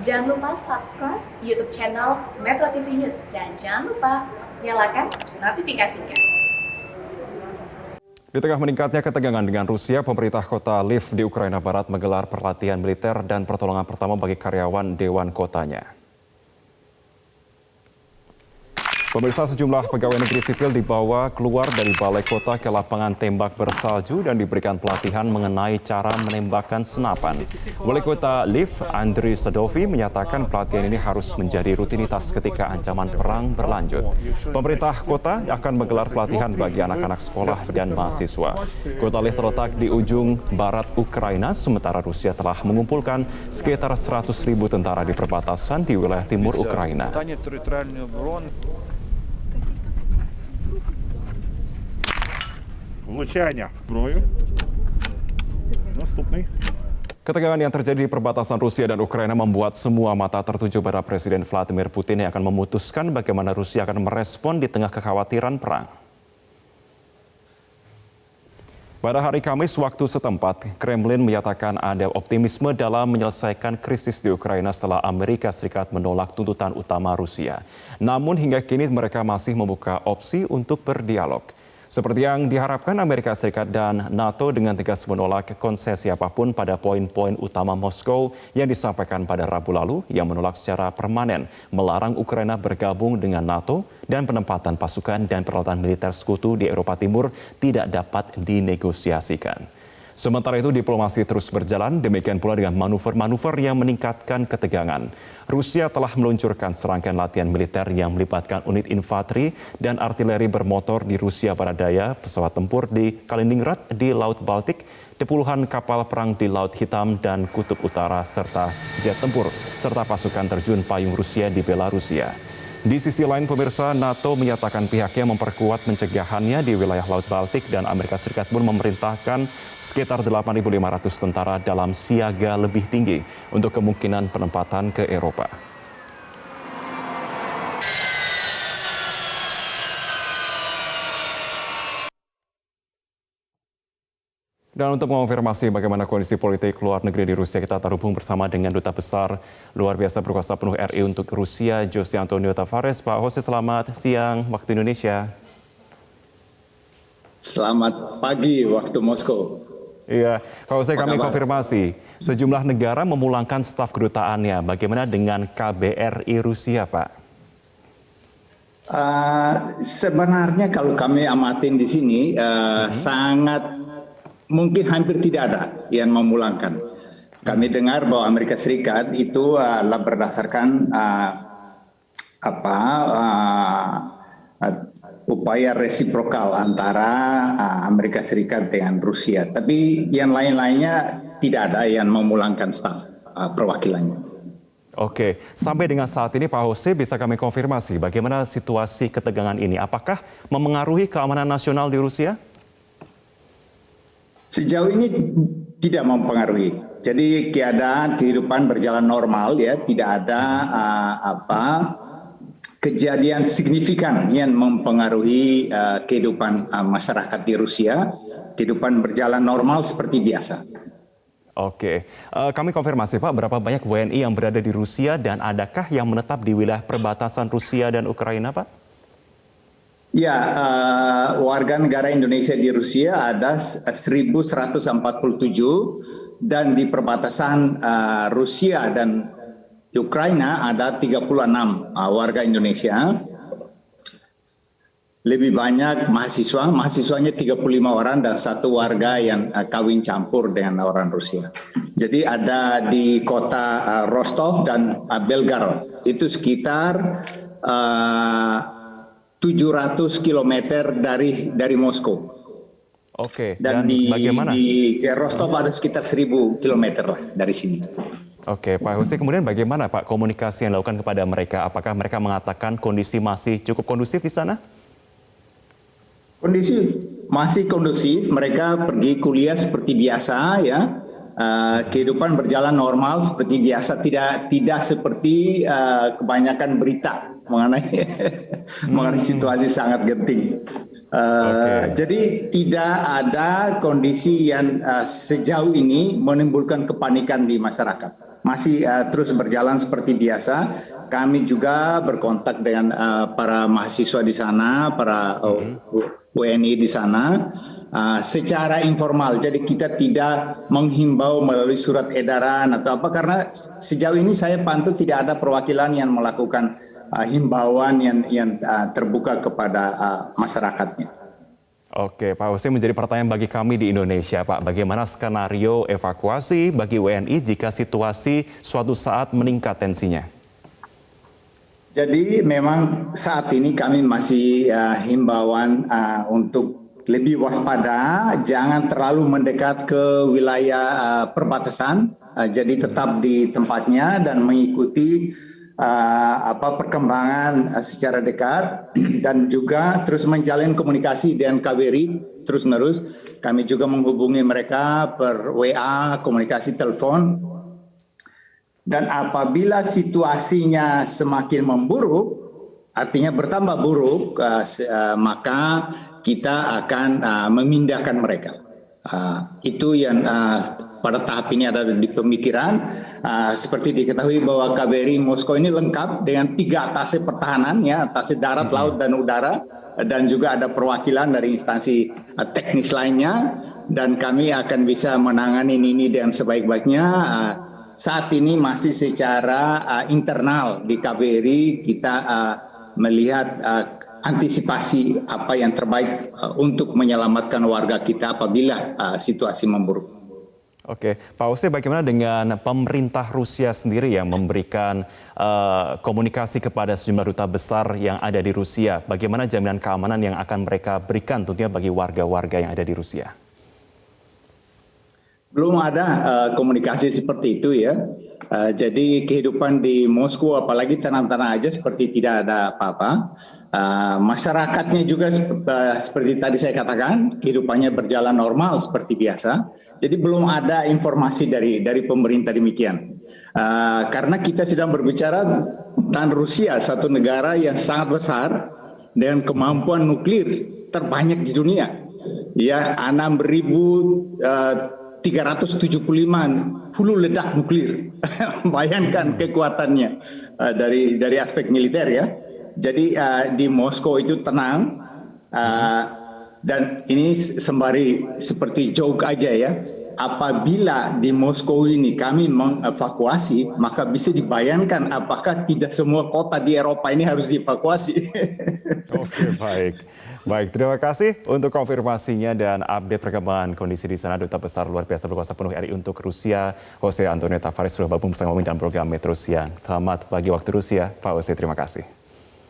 Jangan lupa subscribe YouTube channel Metro TV News dan jangan lupa nyalakan notifikasinya. Di tengah meningkatnya ketegangan dengan Rusia, pemerintah kota Lviv di Ukraina Barat menggelar pelatihan militer dan pertolongan pertama bagi karyawan dewan kotanya. Pemirsa, sejumlah pegawai negeri sipil dibawa keluar dari balai kota ke lapangan tembak bersalju dan diberikan pelatihan mengenai cara menembakkan senapan. Wali kota Lviv, Andriy Sadovi, menyatakan pelatihan ini harus menjadi rutinitas ketika ancaman perang berlanjut. Pemerintah kota akan menggelar pelatihan bagi anak-anak sekolah dan mahasiswa. Kota Lviv terletak di ujung barat Ukraina, sementara Rusia telah mengumpulkan sekitar 100.000 tentara di perbatasan di wilayah timur Ukraina. Влучання зброю. Наступний. Ketegangan yang terjadi di perbatasan Rusia dan Ukraina membuat semua mata tertuju pada Presiden Vladimir Putin yang akan memutuskan bagaimana Rusia akan merespon di tengah kekhawatiran perang. Pada hari Kamis waktu setempat, Kremlin menyatakan ada optimisme dalam menyelesaikan krisis di Ukraina setelah Amerika Serikat menolak tuntutan utama Rusia. Namun hingga kini mereka masih membuka opsi untuk berdialog. Seperti yang diharapkan, Amerika Serikat dan NATO dengan tegas menolak konsesi apapun pada poin-poin utama Moskow yang disampaikan pada Rabu lalu yang menolak secara permanen melarang Ukraina bergabung dengan NATO dan penempatan pasukan dan peralatan militer sekutu di Eropa Timur tidak dapat dinegosiasikan. Sementara itu diplomasi terus berjalan, demikian pula dengan manuver-manuver yang meningkatkan ketegangan. Rusia telah meluncurkan serangkaian latihan militer yang melibatkan unit infanteri dan artileri bermotor di Rusia Barat Daya, pesawat tempur di Kaliningrad di Laut Baltik, puluhan kapal perang di Laut Hitam dan Kutub Utara, serta jet tempur, serta pasukan terjun payung Rusia di Belarusia. Di sisi lain, pemirsa, NATO menyatakan pihaknya memperkuat pencegahannya di wilayah Laut Baltik dan Amerika Serikat pun memerintahkan sekitar 8.500 tentara dalam siaga lebih tinggi untuk kemungkinan penempatan ke Eropa. Dan untuk mengonfirmasi bagaimana kondisi politik luar negeri di Rusia, kita terhubung bersama dengan Duta Besar Luar Biasa Berkuasa Penuh RI untuk Rusia, Jose Antonio Tavares. Pak Jose, selamat siang waktu Indonesia. Selamat pagi waktu Moskow. Iya, Pak Jose, kami konfirmasi. Sejumlah negara memulangkan staf kedutaannya. Bagaimana dengan KBRI Rusia, Pak? Sebenarnya kalau kami amatin di sini, sangat mungkin hampir tidak ada yang memulangkan. Kami dengar bahwa Amerika Serikat itu berdasarkan upaya resiprokal antara Amerika Serikat dengan Rusia. Tapi yang lain-lainnya tidak ada yang memulangkan staf perwakilannya. Oke, sampai dengan saat ini Pak Jose bisa kami konfirmasi bagaimana situasi ketegangan ini? Apakah memengaruhi keamanan nasional di Rusia? Sejauh ini tidak mempengaruhi. Jadi kehidupan berjalan normal, ya, tidak ada kejadian signifikan yang mempengaruhi kehidupan masyarakat di Rusia. Kehidupan berjalan normal seperti biasa. Oke, kami konfirmasi Pak, berapa banyak WNI yang berada di Rusia dan adakah yang menetap di wilayah perbatasan Rusia dan Ukraina, Pak? Ya, warga negara Indonesia di Rusia ada 1.147 dan di perbatasan Rusia dan Ukraina ada 36 warga Indonesia. Lebih banyak mahasiswanya 35 orang dan satu warga yang kawin campur dengan orang Rusia. Jadi ada di kota Rostov dan Belgorod, itu sekitar 700 km dari Moskow. Oke, dan bagaimana? Di Rostov ada sekitar 1.000 km lah dari sini. Oke, Pak Jose, kemudian bagaimana Pak komunikasi yang dilakukan kepada mereka? Apakah mereka mengatakan kondisi masih cukup kondusif di sana? Kondisi masih kondusif, mereka pergi kuliah seperti biasa, ya. Kehidupan berjalan normal seperti biasa, tidak seperti kebanyakan berita mengenai situasi sangat genting. Jadi tidak ada kondisi yang sejauh ini menimbulkan kepanikan di masyarakat. masih terus berjalan seperti biasa. Kami juga berkontak dengan para mahasiswa di sana, para WNI di sana secara informal. Jadi kita tidak menghimbau melalui surat edaran atau apa, karena sejauh ini saya pantau tidak ada perwakilan yang melakukan himbauan yang terbuka kepada masyarakatnya. Oke, Pak Husin, menjadi pertanyaan bagi kami di Indonesia, Pak. Bagaimana skenario evakuasi bagi WNI jika situasi suatu saat meningkat tensinya? Jadi memang saat ini kami masih himbauan untuk lebih waspada, jangan terlalu mendekat ke wilayah perbatasan, jadi tetap di tempatnya dan mengikuti perkembangan secara dekat, dan juga terus menjalin komunikasi dengan KBRI terus-menerus. Kami juga menghubungi mereka per WA, komunikasi telepon. Dan apabila situasinya semakin memburuk, artinya bertambah buruk, maka kita akan memindahkan mereka. Itu yang pada tahap ini ada di pemikiran. Seperti diketahui bahwa KBRI Moskow ini lengkap dengan 3 atase pertahanan, ya, atase darat, laut, dan udara, dan juga ada perwakilan dari instansi teknis lainnya, dan kami akan bisa menangani ini dengan sebaik-baiknya. Saat ini masih secara internal di KBRI kita melihat antisipasi apa yang terbaik untuk menyelamatkan warga kita apabila situasi memburuk. Oke, Pak Husin, bagaimana dengan pemerintah Rusia sendiri yang memberikan komunikasi kepada sejumlah duta besar yang ada di Rusia? Bagaimana jaminan keamanan yang akan mereka berikan tentunya bagi warga-warga yang ada di Rusia? Belum ada komunikasi seperti itu, ya. Jadi kehidupan di Moskow apalagi tenang-tenang aja seperti tidak ada apa-apa. Masyarakatnya juga seperti tadi saya katakan, kehidupannya berjalan normal seperti biasa. Jadi belum ada informasi dari pemerintah demikian. Karena kita sedang berbicara tentang Rusia, satu negara yang sangat besar dengan kemampuan nuklir terbanyak di dunia. Ya, 6.375 hulu ledak nuklir. Bayangkan kekuatannya dari aspek militer, ya. Jadi di Moskow itu tenang, dan ini sembari seperti joke aja, ya. Apabila di Moskow ini kami mengevakuasi, maka bisa dibayangkan apakah tidak semua kota di Eropa ini harus dievakuasi. Oke, baik. Baik, terima kasih untuk konfirmasinya dan update perkembangan kondisi di sana. Duta Besar Luar Biasa Berkuasa Penuh RI untuk Rusia, Jose Antonio Tavares, sudah bergabung bersama kami dalam program Metro Siang. Selamat pagi waktu Rusia, Pak Jose, terima kasih.